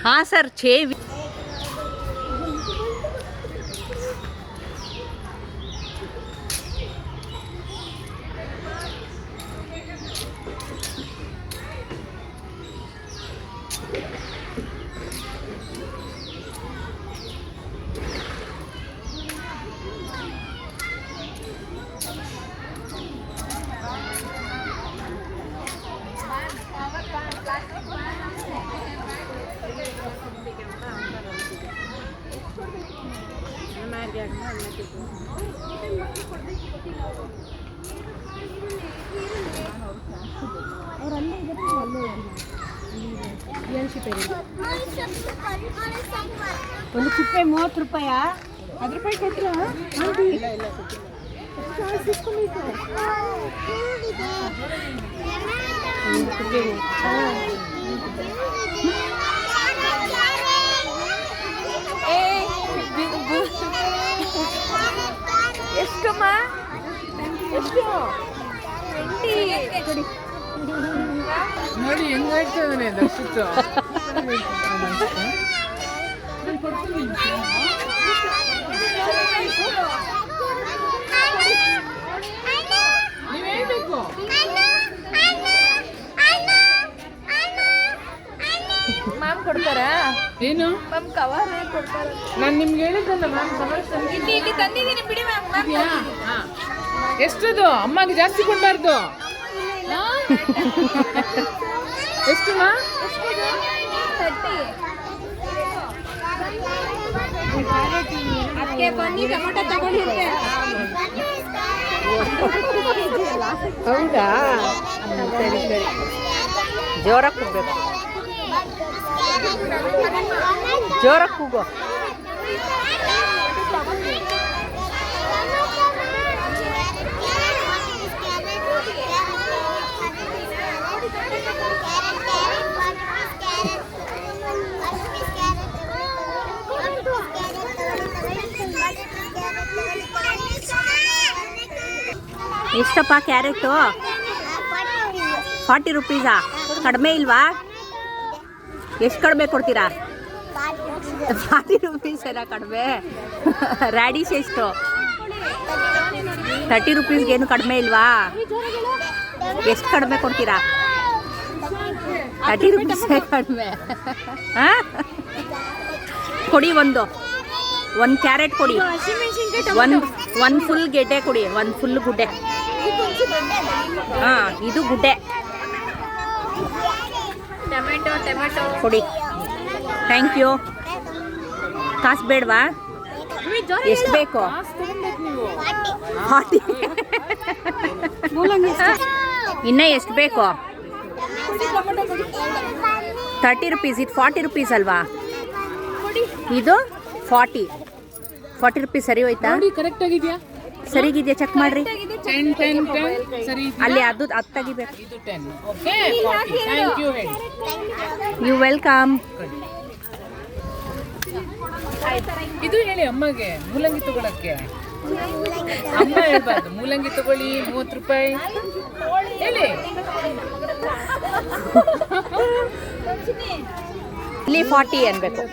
हाँ सर 6 ಒಂದು ಚಿಪ್ಪೆ 30 ರೂಪಾಯಿ 10 ರೂಪಾಯಿ ಕೊಟ್ಟರು ಎಷ್ಟಮ್ಮ ಎಷ್ಟು ನೋಡಿ ಹೆಂಗಾಯ್ತದೆ ದರ್ಶಿತ್ತು ನೀವೇಬೇಕು ಮ್ಯಾಮ್ ಕೊಡ್ತಾರಾ ಏನು ಮ್ಯಾಮ್ ಕವರ್ ಕೊಡ್ತಾರೆ ನಾನು ನಿಮ್ಗೆ ಹೇಳಿದ್ದಲ್ಲ ಮ್ಯಾಮ್ ಕವರ್ ಇಲ್ಲಿ ತಂದಿದ್ದೀನಿ ಬಿಡಿ ಮ್ಯಾಮ್ ಎಷ್ಟದು ಅಮ್ಮಗೆ ಜಾಸ್ತಿ ಕೊಡಬಾರ್ದು ಎಷ್ಟು ಮಾ ಅದಕ್ಕೆ ಬನ್ನಿ ಟೊಮೆಟೊ ತಗೊಂಡಿದ್ದೆ ಹೌದಾ ಸರಿ ಸರಿ ಜೋರಾಗಿ ಕೂಗಬೇಕು ಜೋರಾಗಿ ಕೂಗು ಎಷ್ಟಪ್ಪ ಕ್ಯಾರೆಟು 40 ರೂಪೀಸಾ ಕಡಿಮೆ ಇಲ್ವಾ ಎಷ್ಟು ಕಡಿಮೆ ಕೊಡ್ತೀರಾ 40 ರೂಪೀಸ್ ಎಲ್ಲ ಕಡಿಮೆ ರ್ಯಾಡಿಶ್ ಎಷ್ಟು 30 ರೂಪೀಸ್ಗೇನು ಕಡಿಮೆ ಇಲ್ವಾ ಎಷ್ಟು ಕಡಿಮೆ ಕೊಡ್ತೀರಾ 30 ರೂಪೀಸೇ ಕಡಿಮೆ ಹಾಂ ಕೊಡಿ ಒಂದು ಕ್ಯಾರೆಟ್ ಕೊಡಿ ಒಂದು ಫುಲ್ ಗೆಡ್ಡೆ ಕೊಡಿ ಒಂದು ಫುಲ್ ಗುಡ್ಡೆ ಹಾಂ ಇದು ಗುಡ್ಡೆ ಟೊಮೆಟೊ ಕೊಡಿ ಥ್ಯಾಂಕ್ ಯು ಕಾಸು ಬೇಡವಾ ಎಷ್ಟು ಬೇಕು 40 ಇನ್ನೂ ಎಷ್ಟು ಬೇಕು 30 ರೂಪೀಸ್ ಇದು 40 ರೂಪೀಸ್ ಅಲ್ವಾ ಇದು 40 ರೂಪೀಸ್ ಸರಿ ಹೋಯ್ತಾ ಕರೆಕ್ಟ್ ಆಗಿದೆಯಾ ಸರಿಗಿದೆಯಾ ಚೆಕ್ ಮಾಡ್ರಿ 10 ಸರಿ ಅಲ್ಲಿ ಅದು ತೆಗಿಬೇಕು ಇದು 10 ಓಕೆ 40 ಥ್ಯಾಂಕ್ ಯು ಹೇಳಿ ಯು ವೆಲ್ಕಮ್ ಇದು ಹೇಳಿ ಅಮ್ಮಗೆ ಮೂಲಂಗಿ ತಗೊಳಕ್ಕೆ ಅಮ್ಮ ಹೇಳ್ಬಾರ್ದು ಮೂಲಂಗಿ ತಗೊಳ್ಳಿ 30 ರೂಪಾಯಿ ಹೇಳಿ ಇಲ್ಲಿ 40 ಅನ್ಬೇಕು